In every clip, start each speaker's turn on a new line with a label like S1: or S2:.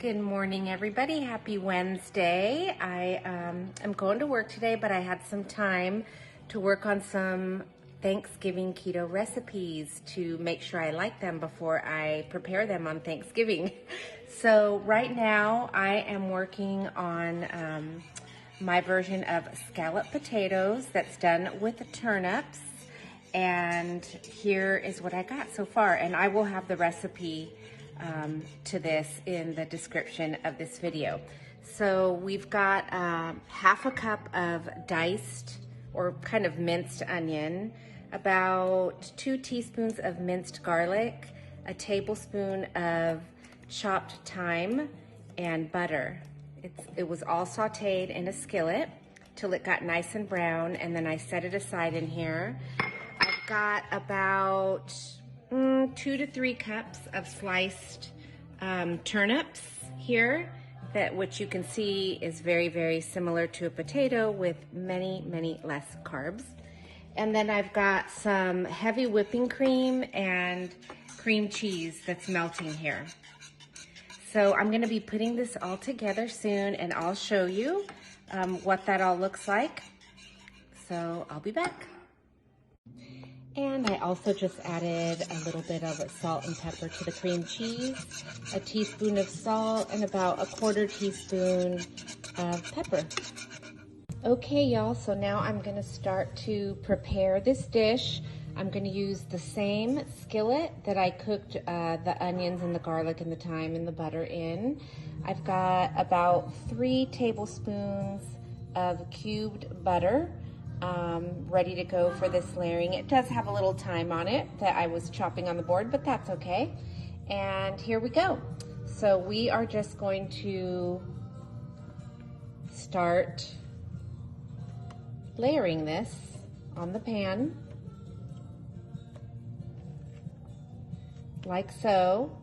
S1: Good morning, everybody. Happy Wednesday. I am going to work today, but I had some time to work on some Thanksgiving keto recipes to make sure I like them before I prepare them on Thanksgiving. So right now I am working on my version of scalloped potatoes that's done with turnips. And here is what I got so far. And I will have the recipe to this in the description of this video. So we've got half a cup of diced or kind of minced onion, about 2 teaspoons of minced garlic, a tablespoon of chopped thyme, and butter. It was all sauteed in a skillet till it got nice and brown, and then I set it aside in here. I've got about 2 to 3 cups of sliced turnips here, which you can see is very, very similar to a potato with many, many less carbs. And then I've got some heavy whipping cream and cream cheese that's melting here. So I'm gonna be putting this all together soon, and I'll show you what that all looks like. So I'll be back. And I also just added a little bit of salt and pepper to the cream cheese, a teaspoon of salt, and about a 1/4 teaspoon of pepper. Okay, y'all, so now I'm gonna start to prepare this dish. I'm gonna use the same skillet that I cooked the onions and the garlic and the thyme and the butter in. I've got about 3 tablespoons of cubed butter ready to go for this layering. It does have a little thyme on it that I was chopping on the board, but that's okay. And here we go. So we are just going to start layering this on the pan, like so,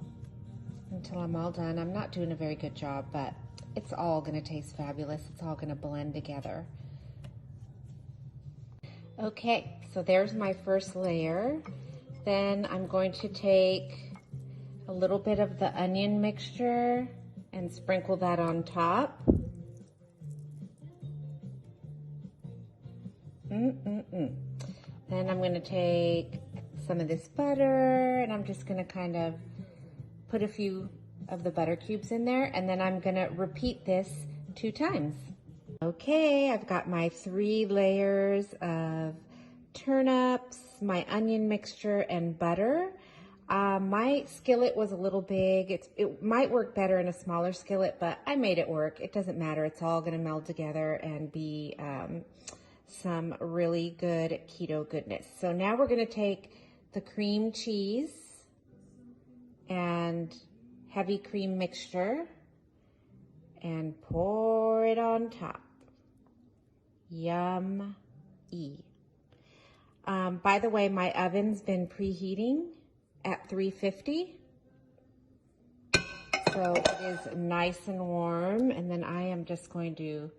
S1: until I'm all done. I'm not doing a very good job, but it's all gonna taste fabulous. It's all gonna blend together. Okay, so there's my first layer. Then I'm going to take a little bit of the onion mixture and sprinkle that on top. Then I'm going to take some of this butter, and I'm just going to kind of put a few of the butter cubes in there, and then I'm going to repeat this 2 times. Okay, I've got my 3 layers of turnips, my onion mixture, and butter. My skillet was a little big. It might work better in a smaller skillet, but I made it work. It doesn't matter. It's all going to meld together and be some really good keto goodness. So now we're going to take the cream cheese and heavy cream mixture and pour it on top. Yum-y. By the way, my oven's been preheating at 350. So it is nice and warm. And then I am just going to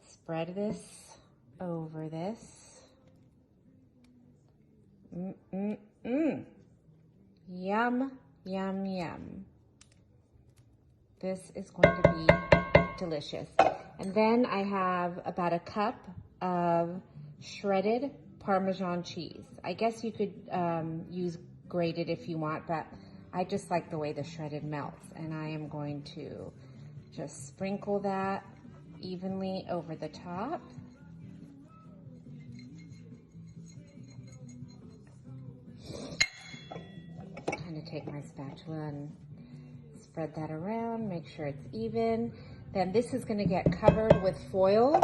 S1: spread this over this. Yum, yum, yum. This is going to be delicious. And then I have about a cup of shredded Parmesan cheese. I guess you could use grated if you want, but I just like the way the shredded melts. And I am going to just sprinkle that evenly over the top. Kind of take my spatula and spread that around, make sure it's even. Then this is going to get covered with foil.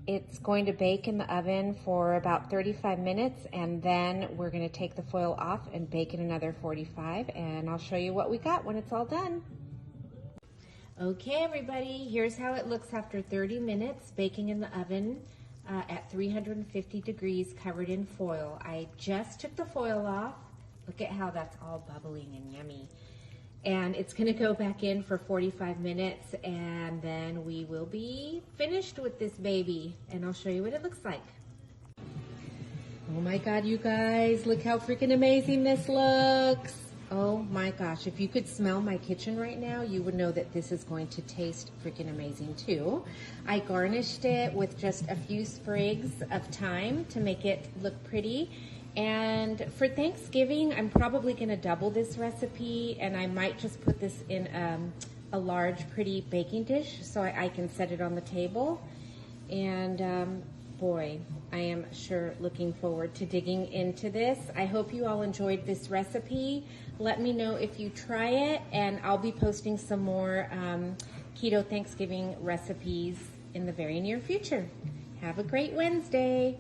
S1: It's going to bake in the oven for about 35 minutes, and then we're going to take the foil off and bake it another 45, and I'll show you what we got when it's all done. Okay, everybody, here's how it looks after 30 minutes baking in the oven at 350 degrees, covered in foil. I just took the foil off. Look at how that's all bubbling and yummy. And it's gonna go back in for 45 minutes, and then we will be finished with this baby, and I'll show you what it looks like. Oh my God, you guys, look how freaking amazing this looks. Oh my gosh, if you could smell my kitchen right now, you would know that this is going to taste freaking amazing too. I garnished it with just a few sprigs of thyme to make it look pretty. And for Thanksgiving, I'm probably gonna double this recipe, and I might just put this in a large, pretty baking dish so I can set it on the table. And boy, I am sure looking forward to digging into this. I hope you all enjoyed this recipe. Let me know if you try it, and I'll be posting some more keto Thanksgiving recipes in the very near future. Have a great Wednesday.